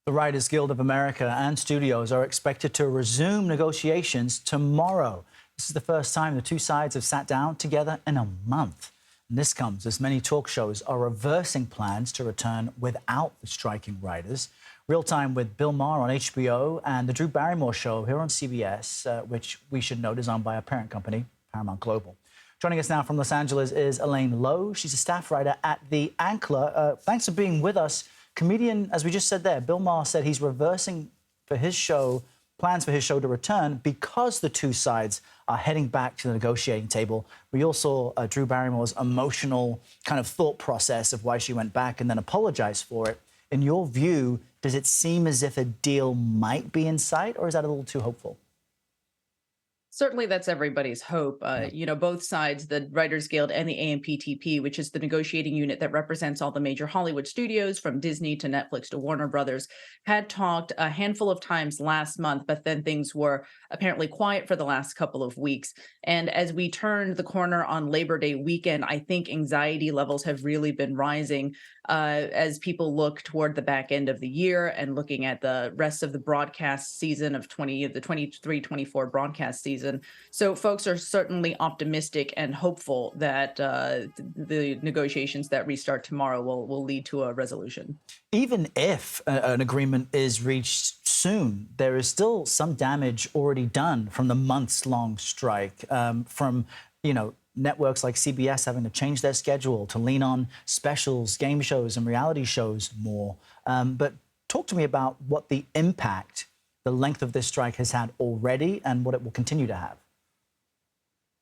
The Writers Guild of America and studios are expected to resume negotiations tomorrow. This is the first time the two sides have sat down together in a month. And this comes as many talk shows are reversing plans to return without the striking writers. Real Time with Bill Maher on HBO and the Drew Barrymore Show here on CBS, which we should note is owned by our parent company, Paramount Global. Joining us now from Los Angeles is Elaine Low. She's a staff writer at The Anchor. Thanks for being with us. Comedian, as we just said there, Bill Maher said he's reversing for his show, plans for his show to return because the two sides are heading back to the negotiating table. We all saw Drew Barrymore's emotional kind of thought process of why she went back and then apologized for it. In your view, does it seem as if a deal might be in sight, or is that a little too hopeful? Certainly, that's everybody's hope. Both sides, the Writers Guild and the AMPTP, which is the negotiating unit that represents all the major Hollywood studios from Disney to Netflix to Warner Brothers, had talked a handful of times last month, but then things were apparently quiet for the last couple of weeks. And as we turned the corner on Labor Day weekend, I think anxiety levels have really been rising as people look toward the back end of the year and looking at the rest of the broadcast season of the 23-24 broadcast season. So folks are certainly optimistic and hopeful that the negotiations that restart tomorrow will lead to a resolution. Even if an agreement is reached soon, there is still some damage already done from the months-long strike, from, networks like CBS having to change their schedule to lean on specials, game shows and reality shows more. But talk to me about what the impact the length of this strike has had already and what it will continue to have.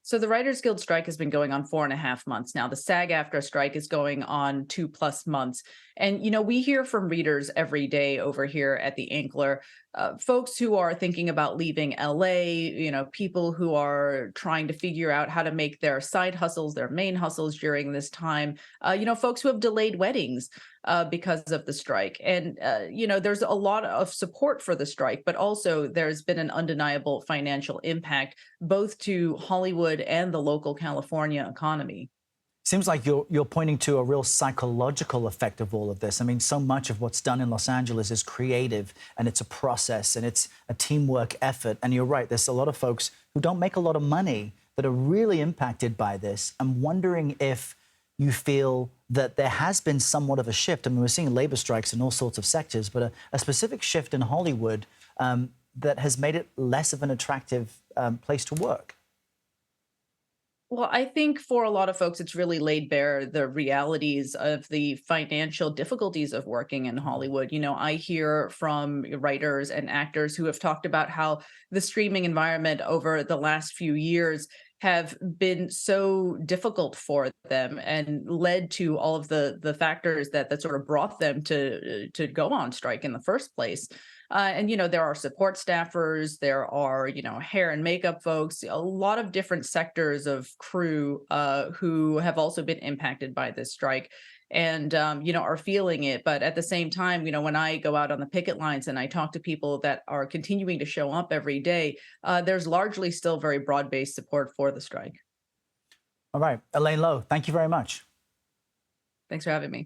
So the Writers Guild strike has been going on 4.5 months now. The SAG-AFTRA strike is going on 2+ months. And, we hear from readers every day over here at the Ankler, folks who are thinking about leaving LA, people who are trying to figure out how to make their side hustles, their main hustles during this time, folks who have delayed weddings because of the strike. And, there's a lot of support for the strike, but also there's been an undeniable financial impact both to Hollywood and the local California economy. Seems like you're pointing to a real psychological effect of all of this. I mean, so much of what's done in Los Angeles is creative, and it's a process, and it's a teamwork effort. And you're right, there's a lot of folks who don't make a lot of money that are really impacted by this. I'm wondering if you feel that there has been somewhat of a shift. I mean, we're seeing labor strikes in all sorts of sectors, but a specific shift in Hollywood that has made it less of an attractive place to work. Well, I think for a lot of folks, it's really laid bare the realities of the financial difficulties of working in Hollywood. I hear from writers and actors who have talked about how the streaming environment over the last few years have been so difficult for them and led to all of the factors that sort of brought them to go on strike in the first place. There are support staffers, there are, hair and makeup folks, a lot of different sectors of crew who have also been impacted by this strike and, are feeling it. But at the same time, when I go out on the picket lines and I talk to people that are continuing to show up every day, there's largely still very broad-based support for the strike. All right. Elaine Low, thank you very much. Thanks for having me.